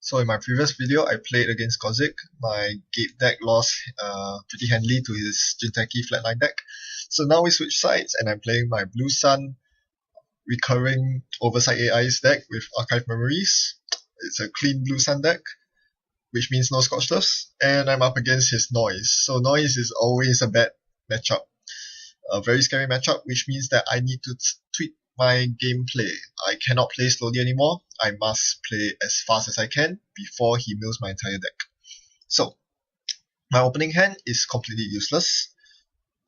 So in my previous video, I played against Kozik. My Gate deck lost pretty handily to his Jinteki Flatline deck. So now we switch sides and I'm playing my Blue Sun recurring Oversight AI's deck with Archive Memories. It's a clean Blue Sun deck, which means no Scorchless. And I'm up against his Noise. So Noise is always a bad matchup. A very scary matchup, which means that I need to tweak my gameplay. I cannot play slowly anymore. I must play as fast as I can before he mills my entire deck. So, my opening hand is completely useless.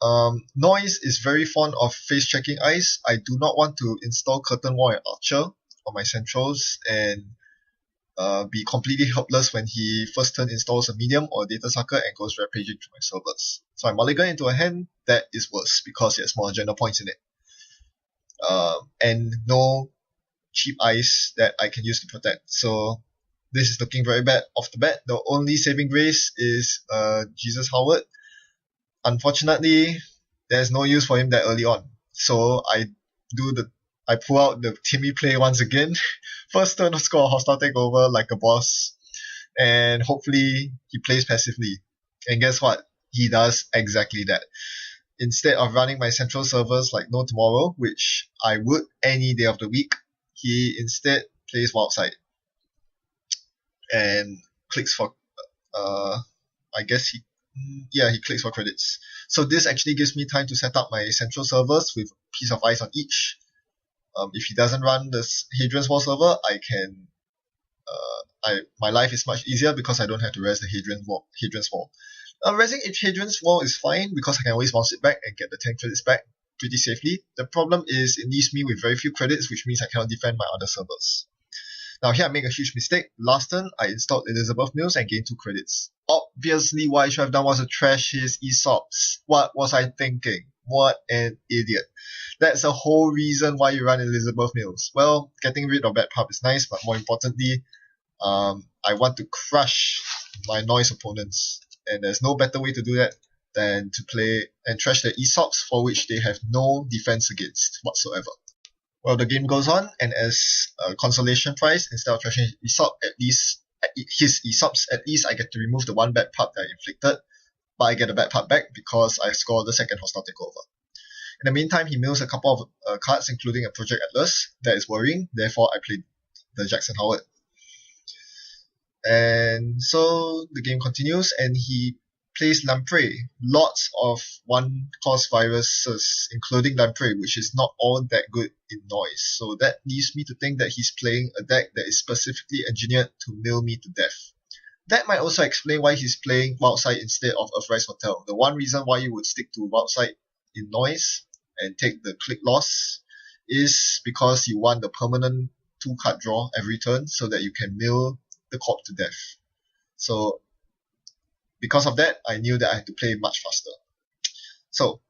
Noise is very fond of face checking ice. I do not want to install Curtain Wall and Archer on my centrals and be completely helpless when he first turn installs a medium or a data sucker and goes rampaging through my servers. So I mulligan into a hand that is worse because it has more agenda points in it. And no cheap ice that I can use to protect. So this is looking very bad off the bat. The only saving grace is Jesus Howard. Unfortunately, there's no use for him that early on. So I pull out the Timmy play once again. First turn, score a hostile takeover like a boss. And hopefully he plays passively. And guess what? He does exactly that. Instead of running my central servers like no tomorrow, which I would any day of the week, he instead plays Wildside. And clicks for, I guess he clicks for credits. So this actually gives me time to set up my central servers with a piece of ice on each. If he doesn't run this Hadrian's Wall server, my life is much easier because I don't have to res the Hadrian's Wall. Resing Hadrian's Wall is fine because I can always bounce it back and get the 10 credits back pretty safely. The problem is it leaves me with very few credits, which means I cannot defend my other servers. Now here I make a huge mistake. Last turn, I installed Elizabeth Mills and gained 2 credits. Obviously, what I should have done was to trash his ESOPs. What was I thinking? What an idiot. That's the whole reason why you run Elizabeth Mills. Well, getting rid of bad pub is nice, but more importantly, I want to crush my noise opponents. And there's no better way to do that than to play and trash the ESOPs for which they have no defense against whatsoever. Well, the game goes on, and as a consolation prize, instead of trashing his ESOPs, at least I get to remove the one bad part that I inflicted, but I get a bad part back because I score the second hostile takeover. In the meantime, he mills a couple of cards, including a Project Atlas. That is worrying, therefore I played the Jackson Howard. And so the game continues, and he plays Lamprey. Lots of one-cost viruses, including Lamprey, which is not all that good in noise. So that leads me to think that he's playing a deck that is specifically engineered to mill me to death. That might also explain why he's playing Wildside instead of Earthrise Hotel. The one reason why you would stick to Wildside in noise and take the click loss is because you want the permanent 2-card draw every turn so that you can mill the corp to death. So because of that, I knew that I had to play much faster. So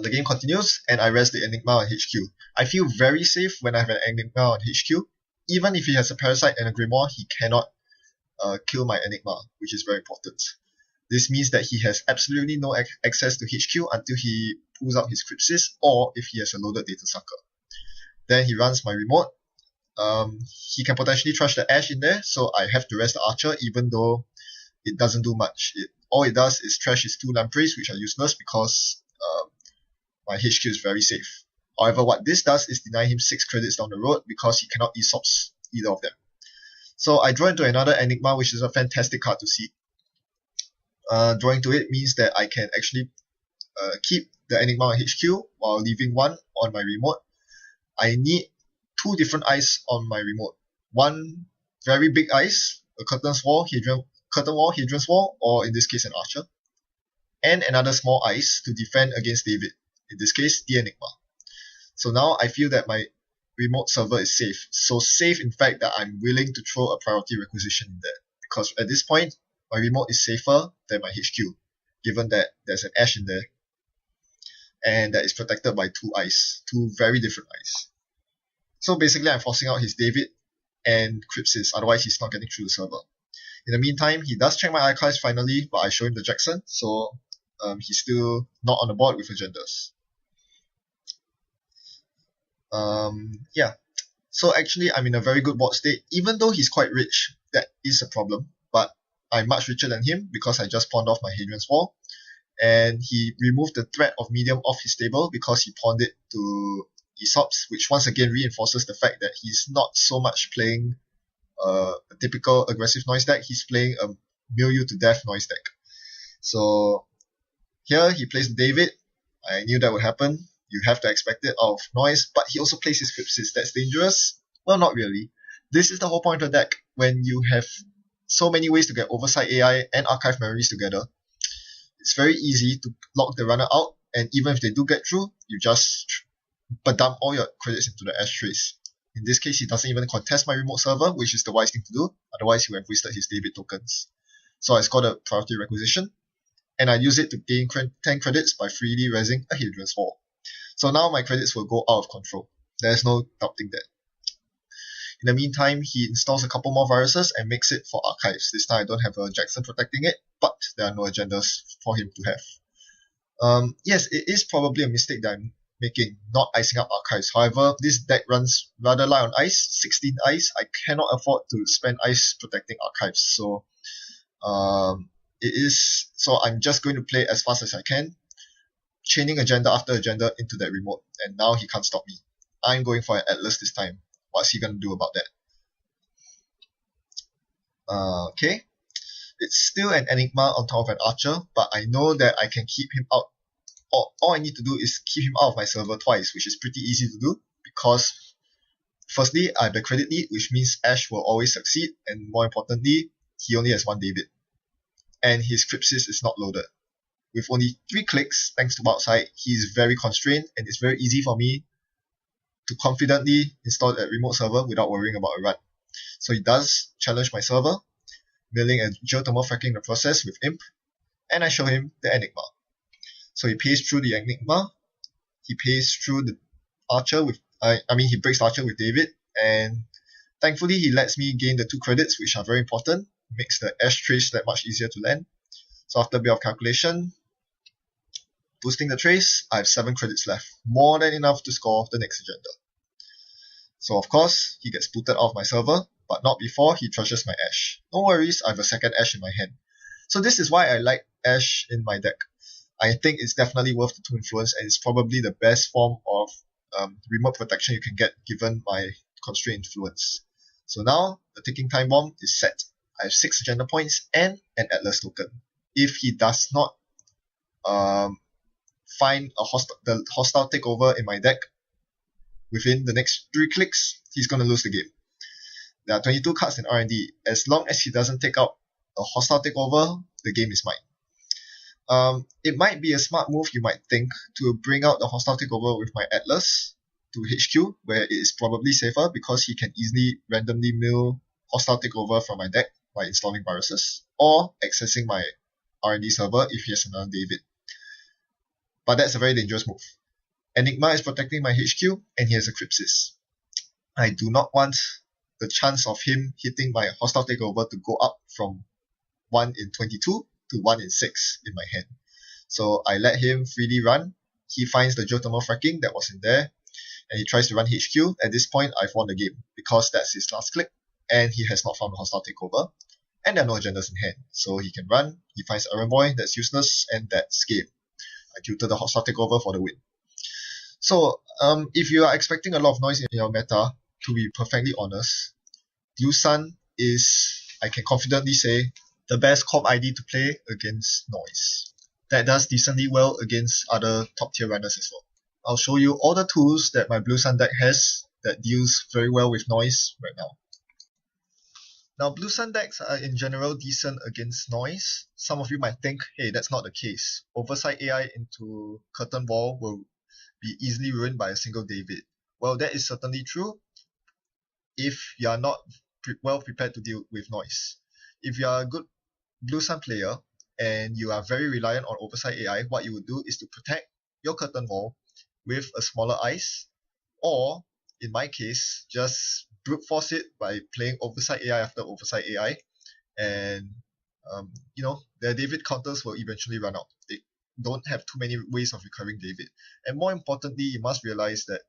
the game continues, and I res the Enigma on HQ. I feel very safe when I have an Enigma on HQ. Even if he has a Parasite and a Grimoire, he cannot kill my Enigma, which is very important. This means that he has absolutely no access to HQ until he pulls out his Crypsis, or if he has a loaded Data Sucker. Then he runs my remote. He can potentially trash the Ash in there, so I have to res the Archer, even though it doesn't do much. All it does is trash his 2 Lampreys, which are useless because my HQ is very safe. However, what this does is deny him 6 credits down the road because he cannot ESOPs either of them. So I draw into another Enigma, which is a fantastic card to see. Drawing to it means that I can actually keep the Enigma on HQ while leaving 1 on my remote. I need 2 different ice on my remote. One very big ice, a Curtain Wall, Hadrian's Wall, or in this case an Archer. And another small ice to defend against David, in this case the Enigma. So now I feel that my remote server is safe. So safe in fact that I'm willing to throw a priority requisition in there. Because at this point, my remote is safer than my HQ, given that there's an Ash in there. And that is protected by 2 ice, 2 very different ice. So basically I'm forcing out his David and Crypsis, otherwise he's not getting through the server. In the meantime, he does check my archives finally, but I show him the Jackson, so he's still not on the board with agendas. So actually I'm in a very good board state. Even though he's quite rich, that is a problem, but I'm much richer than him because I just pawned off my Hadrian's Wall, and he removed the threat of medium off his table because he pawned it to Aesop's, which once again reinforces the fact that he's not so much playing a typical aggressive noise deck, he's playing a mill you to death noise deck. So here he plays David. I knew that would happen. You have to expect it out of noise, but he also plays his Crypsis. That's dangerous? Well, not really. This is the whole point of the deck. When you have so many ways to get Oversight AI and Archive Memories together, it's very easy to lock the runner out, and even if they do get through, you just dump all your credits into the ashtrays. In this case, he doesn't even contest my remote server, which is the wise thing to do. Otherwise, he would have wasted his David tokens. So I scored a priority requisition, and I use it to gain 10 credits by freely raising a Hadrian's Wall. So now my credits will go out of control. There's no doubting that. In the meantime, he installs a couple more viruses and makes it for archives. This time I don't have a Jackson protecting it, but there are no agendas for him to have. Yes, it is probably a mistake that I'm making, not icing up archives. However, this deck runs rather light on ice, 16 ice. I cannot afford to spend ice protecting archives. So I'm just going to play as fast as I can, chaining agenda after agenda into that remote, and now he can't stop me. I'm going for an Atlas this time. What's he gonna do about that? Okay. It's still an Enigma on top of an Archer, but I know that I can keep him out. All I need to do is keep him out of my server twice, which is pretty easy to do, because firstly, I have the credit lead, which means Ash will always succeed, and more importantly, he only has one David. And his Crypsis is not loaded. With only 3 clicks, thanks to Outside, he is very constrained, and it's very easy for me to confidently install that remote server without worrying about a run. So he does challenge my server, milling and geothermal fracking the process with Imp, and I show him the Enigma. So he pays through the Enigma, he pays through the Archer with, he breaks Archer with David, and thankfully he lets me gain the 2 credits, which are very important, makes the ashtrays that much easier to land. So after a bit of calculation, boosting the trace, I have 7 credits left, more than enough to score the next agenda. So of course, he gets booted off my server, but not before he treasures my Ash. No worries, I have a second Ash in my hand. So this is why I like Ash in my deck. I think it's definitely worth the 2 influence, and it's probably the best form of remote protection you can get given my constraint influence. So now, the ticking time bomb is set. I have 6 agenda points and an Atlas token. If he does not find the hostile takeover in my deck within the next 3 clicks, he's going to lose the game. There are 22 cards in R&D. As long as he doesn't take out a hostile takeover, the game is mine. It might be a smart move, you might think, to bring out the hostile takeover with my Atlas to HQ, where it is probably safer because he can easily randomly mill hostile takeover from my deck by installing viruses, or accessing my R&D server if he has another David. But that's a very dangerous move. Enigma is protecting my HQ, and he has a Crypsis. I do not want the chance of him hitting my hostile takeover to go up from 1 in 22 to 1 in 6 in my hand. So I let him freely run. He finds the geothermal fracking that was in there, and he tries to run HQ. At this point, I've won the game, because that's his last click, and he has not found a hostile takeover, and there are no agendas in hand. So he can run, he finds Errand Boy, that's useless, and that's game. I tutor the hostile takeover for the win. So, if you are expecting a lot of noise in your meta, to be perfectly honest, Blue Sun is, I can confidently say, the best comp ID to play against noise. That does decently well against other top tier runners as well. I'll show you all the tools that my Blue Sun deck has that deals very well with noise right now. Now, Blue Sun decks are in general decent against noise. Some of you might think, hey, that's not the case. Oversight AI into Curtain Wall will be easily ruined by a single David. Well, that is certainly true if you are not well prepared to deal with noise. If you are a good Blue Sun player and you are very reliant on Oversight AI, what you would do is to protect your Curtain Wall with a smaller ice, or in my case, just brute force it by playing Oversight AI after Oversight AI, and their David counters will eventually run out. They don't have too many ways of recurring David. And more importantly, you must realize that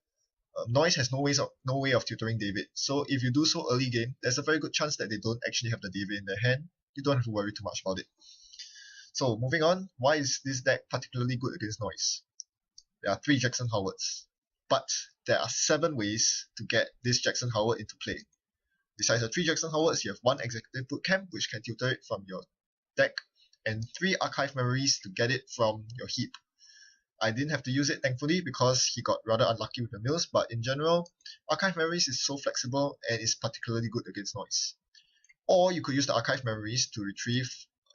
Noise has no way of tutoring David. So if you do so early game, there's a very good chance that they don't actually have the David in their hand. You don't have to worry too much about it. So moving on, why is this deck particularly good against Noise? There are 3 Jackson Howards, but there are 7 ways to get this Jackson Howard into play. Besides the 3 Jackson Howards, you have 1 Executive Bootcamp, which can tutor it from your deck, and 3 Archive Memories to get it from your heap. I didn't have to use it, thankfully, because he got rather unlucky with the mills, but in general, Archive Memories is so flexible and is particularly good against Noise. Or you could use the Archive Memories to retrieve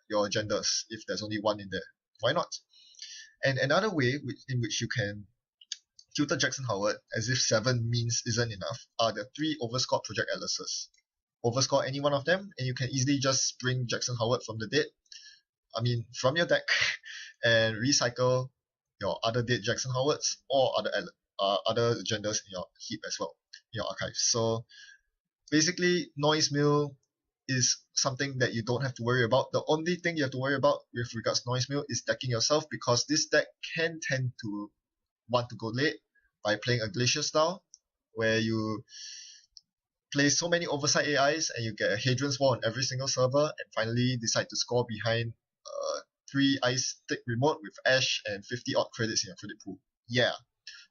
your agendas, if there's only 1 in there. Why not? And another way in which you can tutor Jackson Howard, as if 7 means isn't enough, are the 3 Overscore Project Atlases. Overscore any one of them, and you can easily just bring Jackson Howard from from your deck, and recycle your other dead Jackson Howards or other agendas in your heap as well, in your archives. So basically, Noise Mill is something that you don't have to worry about. The only thing you have to worry about with regards to Noise Mill is decking yourself, because this deck can tend to want to go late by playing a Glacier style, where you play so many oversight AIs and you get a Hadrian's Wall on every single server, and finally decide to score behind 3 Ice Stick Remote with Ash and 50 odd credits in your credit pool. Yeah,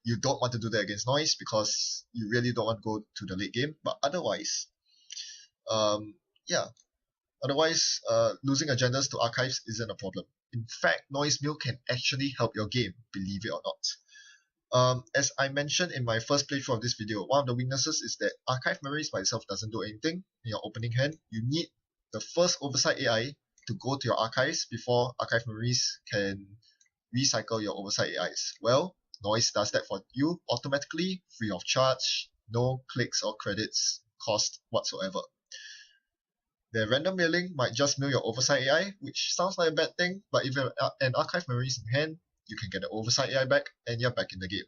you don't want to do that against Noise, because you really don't want to go to the late game, but otherwise, losing agendas to archives isn't a problem. In fact, Noise Mill can actually help your game, believe it or not. As I mentioned in my first playthrough of this video, one of the weaknesses is that Archive Memories by itself doesn't do anything in your opening hand. You need the first Oversight AI to go to your archives before Archive Memories can recycle your Oversight AIs. Well, Noise does that for you automatically, free of charge, no clicks or credits cost whatsoever. The random milling might just mill your Oversight AI, which sounds like a bad thing, but if you have an Archive Memories in hand, you can get the Oversight AI back, and you're back in the game.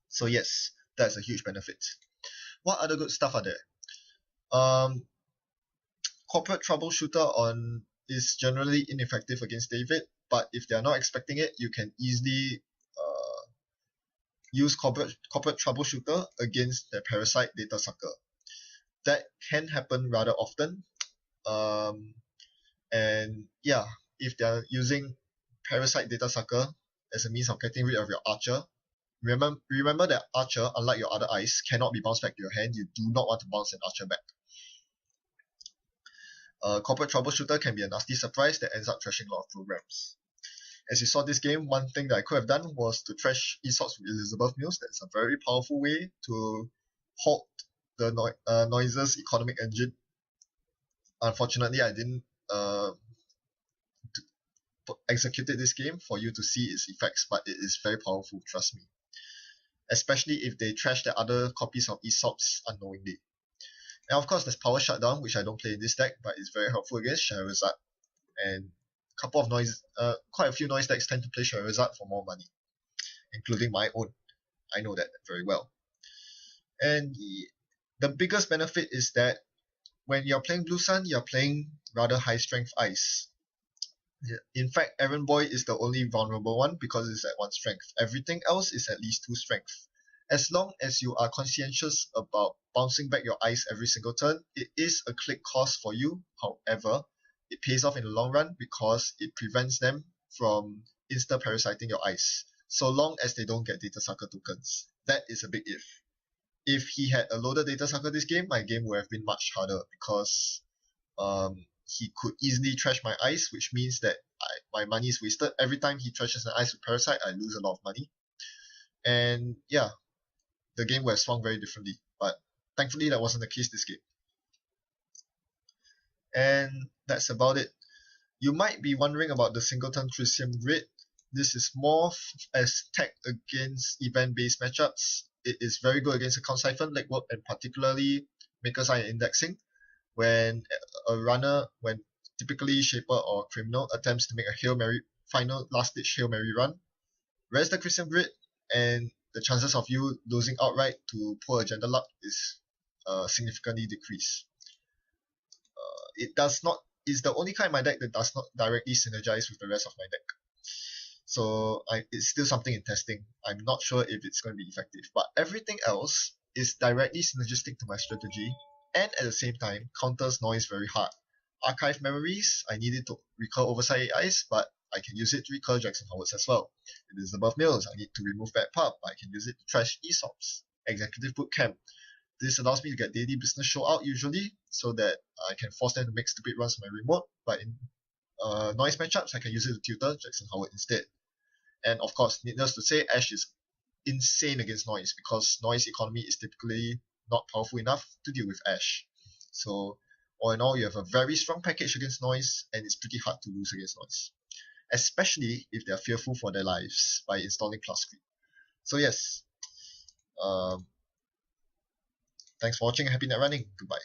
So yes, that's a huge benefit. What other good stuff are there? Corporate Troubleshooter is generally ineffective against David, but if they are not expecting it, you can easily use Corporate Troubleshooter against the Parasite Data Sucker. That can happen rather often. If they are using Parasite Data Sucker as a means of getting rid of your Archer, remember that Archer, unlike your other eyes, cannot be bounced back to your hand. You do not want to bounce an Archer back. Corporate Troubleshooter can be a nasty surprise that ends up trashing a lot of programs. As you saw this game, one thing that I could have done was to trash Aesop's with Elizabeth Mills. That's a very powerful way to halt the Noise's economic engine. Unfortunately, I didn't executed this game for you to see its effects, but it is very powerful, trust me. Especially if they trash the other copies of Aesop's unknowingly. And of course, there's Power Shutdown, which I don't play in this deck, but it's very helpful against Scheherazade. And quite a few Noise decks tend to play Scheherazade for more money, including my own. I know that very well. And the biggest benefit is that when you're playing Blue Sun, you're playing rather high strength ice. In fact, Errand Boy is the only vulnerable one because it's at 1 strength. Everything else is at least 2 strength. As long as you are conscientious about bouncing back your ice every single turn, it is a click cost for you. However, it pays off in the long run because it prevents them from insta-parasiting your ice, so long as they don't get Data Sucker tokens. That is a big if. If he had a loaded Data Sucker this game, my game would have been much harder because he could easily trash my ice, which means that my money is wasted. Every time he trashes an ice with Parasite, I lose a lot of money. And yeah, the game would have swung very differently. But thankfully, that wasn't the case this game. And that's about it. You might be wondering about the Singleton Chrysium Grid. This is more as tech against event-based matchups. It is very good against Account Siphon, Legwork, and particularly Maker's Eye Indexing. When typically Shaper or Criminal attempts to make a Hail Mary, final last-ditch Hail Mary run, rest the Chrysium Grid, and the chances of you losing outright to poor agenda luck is significantly decreased. It's the only kind of my deck that does not directly synergize with the rest of my deck. So it's still something in testing. I'm not sure if it's going to be effective, but everything else is directly synergistic to my strategy and at the same time counters noise very hard. Archive memories, I need it to recur oversight AIs, but I can use it to recur Jackson Howards as well. It is above mills, I need to remove bad pub, I can use it to trash ESOPs. Executive bootcamp. This allows me to get daily business show out usually, so that I can force them to make stupid runs on my remote, but in noise matchups, I can use it to tutor Jackson Howard instead. And of course, needless to say, Ash is insane against noise because noise economy is typically not powerful enough to deal with Ash. So all in all, you have a very strong package against noise, and it's pretty hard to lose against noise, especially if they are fearful for their lives by installing plus creep. So yes, thanks for watching. Happy net running. Goodbye.